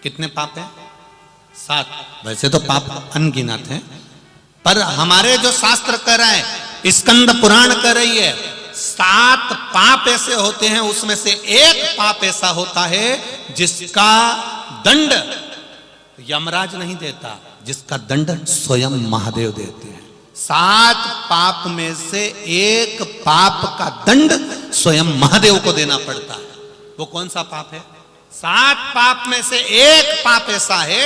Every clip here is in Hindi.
कितने पाप हैं? 7। वैसे तो पाप अनगिनत हैं, पर हमारे जो शास्त्र कह रहे हैं, स्कंद पुराण कह रही है 7 पाप ऐसे होते हैं, उसमें से एक पाप ऐसा होता है जिसका दंड यमराज नहीं देता, जिसका दंड स्वयं महादेव देते हैं। 7 पाप में से एक पाप का दंड स्वयं महादेव को देना पड़ता है। वो कौन सा पाप है? 7 पाप में से एक पाप ऐसा है,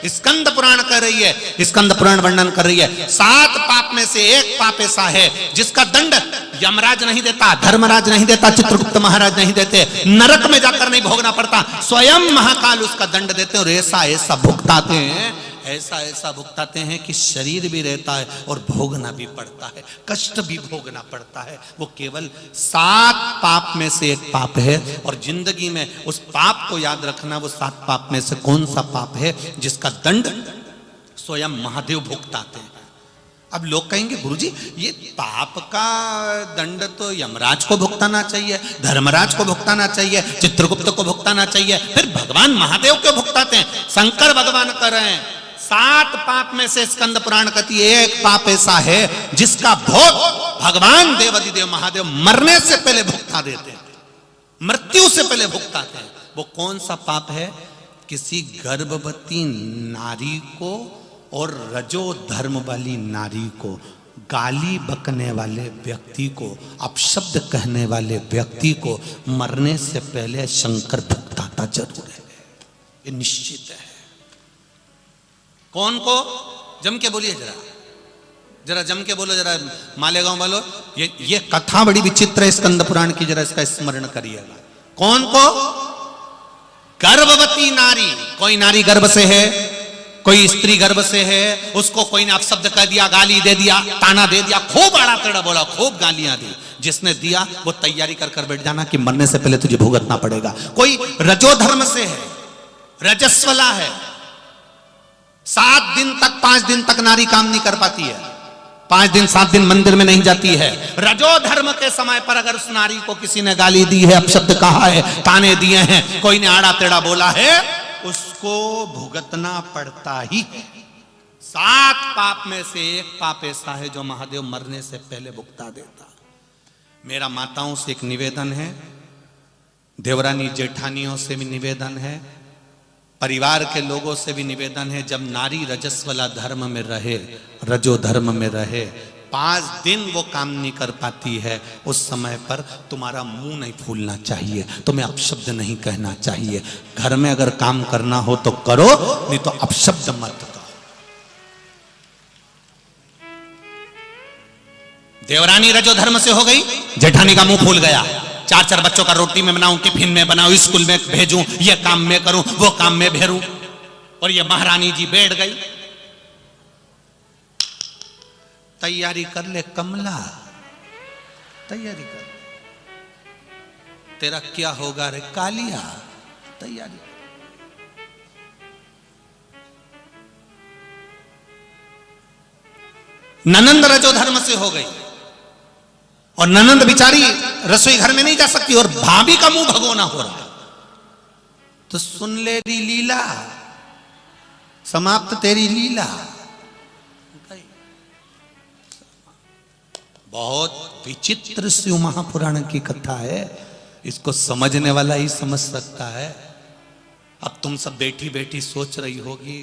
स्कंद पुराण कर रही है, स्कंद पुराण वर्णन कर रही है, 7 पाप में से एक पाप ऐसा है जिसका दंड यमराज नहीं देता, धर्मराज नहीं देता, चित्रगुप्त महाराज नहीं देते, नरक में जाकर नहीं भोगना पड़ता, स्वयं महाकाल उसका दंड देते हैं। और ऐसा ऐसा भुगताते हैं, ऐसा ऐसा भुगताते हैं कि शरीर भी रहता है और भोगना भी पड़ता है, कष्ट भी भोगना पड़ता है। वो केवल 7 पाप में से एक पाप है। और जिंदगी में उस पाप को याद रखना, वो 7 पाप में से कौन सा पाप है जिसका दंड स्वयं महादेव भुगताते हैं। अब लोग कहेंगे गुरुजी ये पाप का दंड तो यमराज को भुगताना चाहिए, धर्मराज को भुगताना चाहिए, चित्रगुप्त को भुगताना चाहिए, फिर भगवान महादेव क्यों भुगताते हैं? शंकर भगवान कर रहे हैं 7 पाप में से स्कंद पुराण कहती है एक पाप ऐसा है जिसका भोग भगवान देवाधिदेव महादेव मरने से पहले भुगता देते हैं, मृत्यु से पहले भुगताते हैं। वो कौन सा पाप है? किसी गर्भवती नारी को और रजो धर्म वाली नारी को, गाली बकने वाले व्यक्ति को, अपशब्द कहने वाले व्यक्ति को मरने से पहले शंकर भुगताता जरूर है, ये निश्चित है। कौन को? जम के बोलिए जरा, जरा जम के बोलो, जरा मालेगांव वालों, ये कथा बड़ी विचित्र है स्कंद पुराण की, जरा इसका स्मरण करिएगा। कौन को? गर्भवती नारी। कोई नारी गर्भ से है, कोई स्त्री गर्भ से है, उसको कोई ने अपशब्द कह दिया, गाली दे दिया, ताना दे दिया, खूब आड़ा टेढ़ा बोला, खूब गालियां दी, जिसने दिया वो तैयारी कर कर बैठ जाना कि मरने से पहले तुझे भुगतना पड़ेगा। कोई रजो धर्म से है, रजस्वला है, 7 दिन तक 5 दिन तक नारी काम नहीं कर पाती है, 5 दिन 7 दिन मंदिर में नहीं जाती है। रजो धर्म के समय पर अगर उस नारी को किसी ने गाली दी है, अपशब्द कहा है, ताने दिए हैं, कोई ने आड़ा टेढ़ा बोला है, उसको भुगतना पड़ता ही है। 7 पाप में से एक पाप ऐसा है जो महादेव मरने से पहले भुगता देता। मेरा माताओं से एक निवेदन है, देवरानी जेठानियों से भी निवेदन है, परिवार के लोगों से भी निवेदन है, जब नारी रजस्वला धर्म में रहे, रजो धर्म में रहे, 5 दिन वो काम नहीं कर पाती है, उस समय पर तुम्हारा मुंह नहीं फूलना चाहिए, तुम्हें अपशब्द नहीं कहना चाहिए। घर में अगर काम करना हो तो करो, नहीं तो अपशब्द मत कहो। देवरानी रजो धर्म से हो गई, जेठानी का मुंह फूल गया, 4-4 बच्चों का रोटी में बनाऊं, टिफिन में बनाऊं, स्कूल में भेजूं, ये काम में करूं, वो काम में भेरूं, और ये महारानी जी बैठ गई। तैयारी कर ले कमला, तैयारी कर, तेरा क्या होगा रे कालिया, तैयारी। ननंद रजो धर्म से हो गई, और ननंद बिचारी रसोई घर में नहीं जा सकती, और भाभी का मुंह भगोना हो रहा, तो सुन ले री लीला, समाप्त तेरी लीला। बहुत विचित्र शिव महापुराण की कथा है, इसको समझने वाला ही समझ सकता है। अब तुम सब बैठी बैठी सोच रही होगी